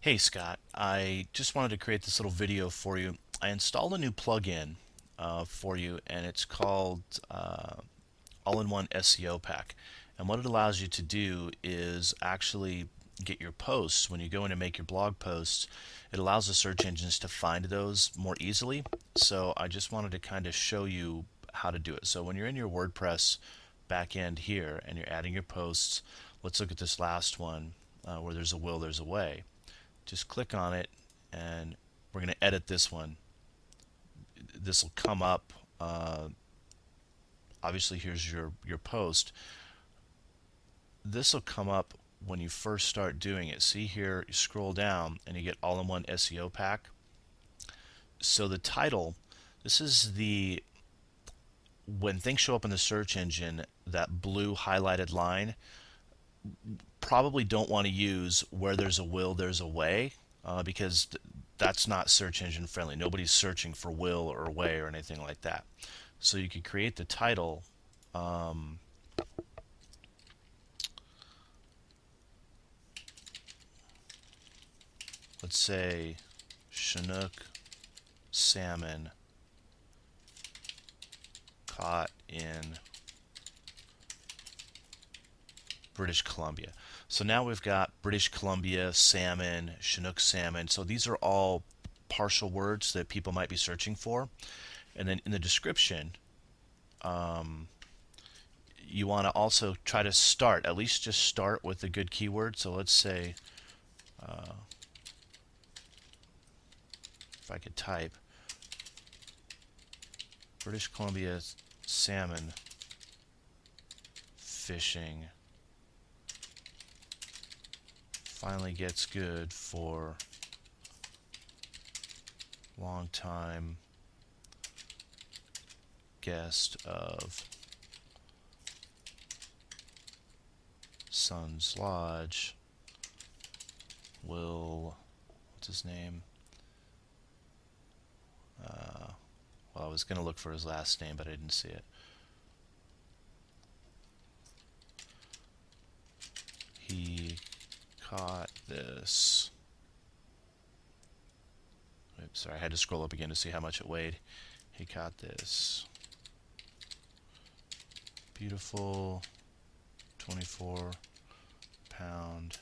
Hey Scott, I just wanted to create this little video for you. I installed a new plugin for you, and it's called All-in-One SEO Pack. And what it allows you to do is actually get your posts. When you go in and make your blog posts, it allows the search engines to find those more easily. So I just wanted to kind of show you how to do it. So when you're in your WordPress backend here and you're adding your posts, let's look at this last one where there's a will, there's a way. Just click on it, and we're going to edit this one. This will come up. Obviously, here's your post. This will come up when you first start doing it. See here, you scroll down and you get all-in-one SEO pack. So the title, this is the when things show up in the search engine, that blue highlighted line, probably don't want to use where there's a will, there's a way, because that's not search engine friendly. Nobody's searching for will or way or anything like that. So you could create the title. Let's say Chinook salmon caught in British Columbia. So now we've got British Columbia salmon, Chinook salmon. So these are all partial words that people might be searching for. And then in the description, you want to also try to start, at least just start with a good keyword. So let's say, if I could type British Columbia salmon fishing finally gets good for long time guest of Sun's Lodge, Will, what's his name? Well, I was going to look for his last name, but I didn't see it. He caught this. Oops, sorry, I had to scroll up again to see how much it weighed. He caught this beautiful 24-pound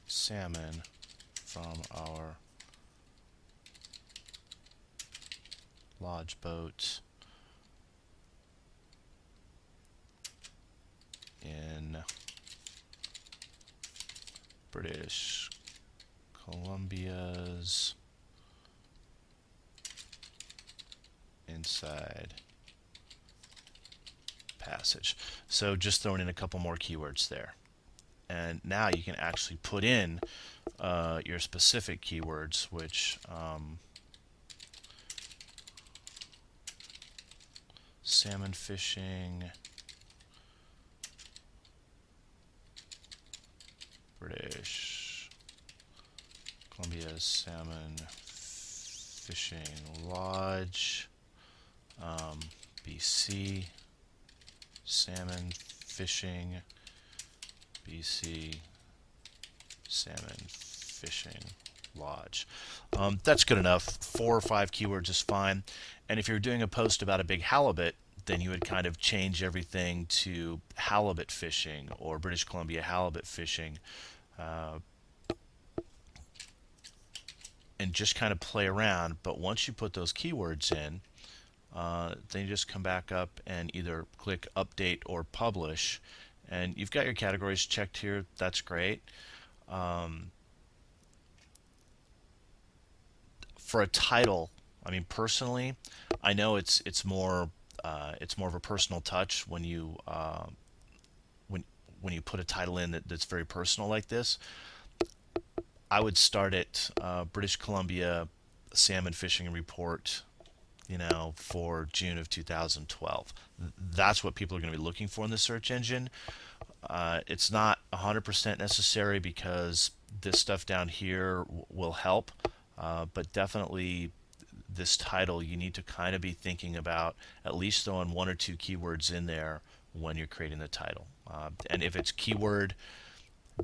salmon from our lodge boat in British Columbia's inside passage. So just throwing in a couple more keywords there. And now you can actually put in your specific keywords, which salmon fishing, British Columbia salmon fishing lodge, BC salmon fishing, BC salmon fishing lodge. That's good enough. 4 or 5 keywords is fine. And if you're doing a post about a big halibut, then you would kind of change everything to halibut fishing or British Columbia halibut fishing, and just kind of play around. But once you put those keywords in, then you just come back up and either click update or publish, and you've got your categories checked here. That's great. For a title, I mean, personally, I know it's more of a personal touch when you when you put a title in that's very personal like this. I would start at British Columbia salmon fishing report, for June of 2012. That's what people are going to be looking for in the search engine. It's not 100% necessary because this stuff down here will help, but definitely this title, you need to kind of be thinking about at least throwing 1 or 2 keywords in there when you're creating the title. And if it's keyword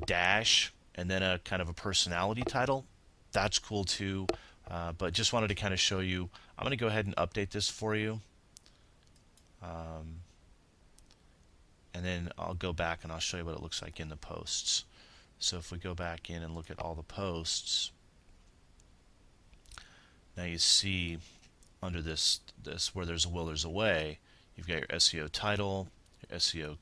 dash and then a kind of a personality title, that's cool too. But just wanted to kind of show you. I'm going to go ahead and update this for you. And then I'll go back and I'll show you what it looks like in the posts. So if we go back in and look at all the posts, now you see under this where there's a will, there's a way. You've got your SEO title, your SEO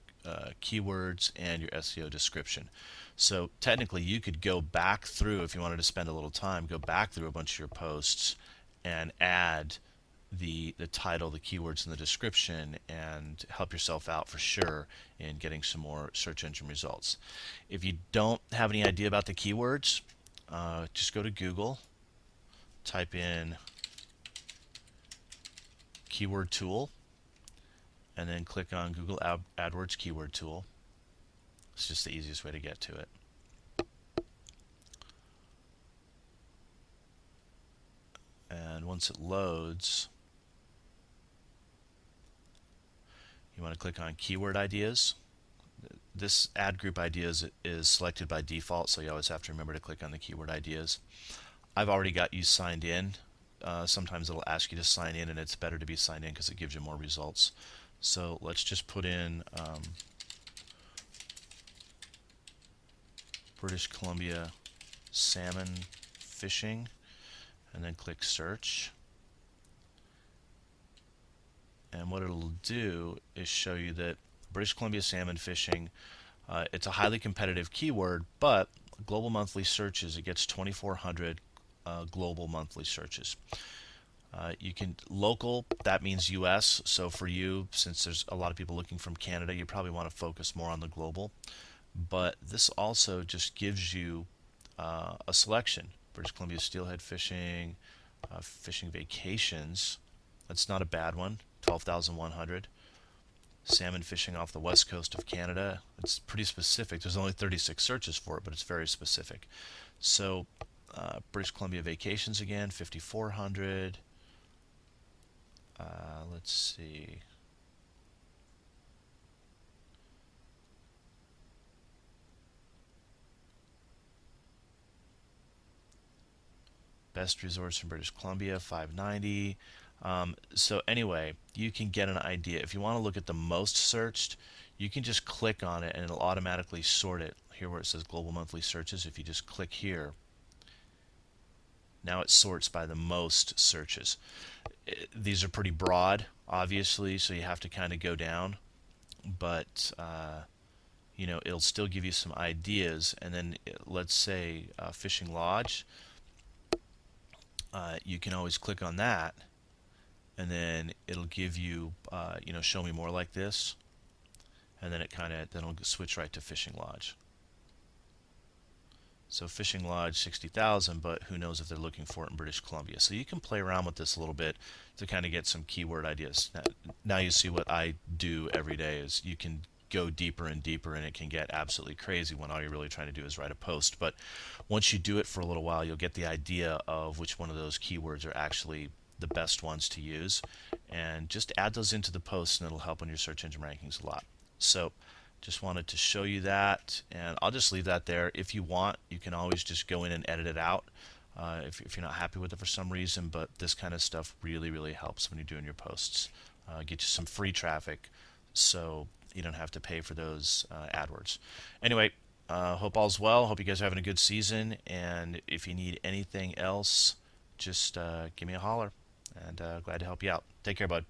keywords, and your SEO description. So technically you could go back through, if you wanted to spend a little time, go back through a bunch of your posts and add the title, the keywords, and the description, and help yourself out for sure in getting some more search engine results. If you don't have any idea about the keywords, just go to Google, type in keyword tool, and then click on Google AdWords keyword tool. It's just the easiest way to get to it. And once it loads, you want to click on keyword ideas. This ad group ideas is selected by default, so you always have to remember to click on the keyword ideas. I've already got you signed in. Sometimes it'll ask you to sign in, and it's better to be signed in because it gives you more results. So let's just put in British Columbia salmon fishing, and then click search. And what it'll do is show you that British Columbia salmon fishing, it's a highly competitive keyword, but global monthly searches, it gets 2,400 global monthly searches. You can local, that means US. So for you, since there's a lot of people looking from Canada, you probably want to focus more on the global. But this also just gives you a selection. British Columbia steelhead fishing, fishing vacations. That's not a bad one. 12,100. Salmon fishing off the west coast of Canada. It's pretty specific. There's only 36 searches for it, but it's very specific. So British Columbia vacations again, 5,400. Let's see. Best resorts in British Columbia, 590. So anyway, you can get an idea. If you want to look at the most searched, you can just click on it and it'll automatically sort it. Here where it says global monthly searches, if you just click here, now it sorts by the most searches. These are pretty broad, obviously, so you have to kind of go down, but you know, it'll still give you some ideas. And then let's say fishing lodge, you can always click on that, and then it'll give you, you know, show me more like this, and then then it'll switch right to fishing lodge. So fishing lodge 60,000, but who knows if they're looking for it in British Columbia. So you can play around with this a little bit to kind of get some keyword ideas. Now you see what I do every day is you can go deeper and deeper, and it can get absolutely crazy when all you're really trying to do is write a post. But once you do it for a little while, you'll get the idea of which one of those keywords are actually the best ones to use, and just add those into the post, and it'll help on your search engine rankings a lot. So just wanted to show you that, and I'll just leave that there. If you want, you can always just go in and edit it out if you're not happy with it for some reason, but this kind of stuff really helps when you're doing your posts. Get you some free traffic so you don't have to pay for those AdWords. Anyway, hope all's well. Hope you guys are having a good season, and if you need anything else, just give me a holler, and glad to help you out. Take care, bud.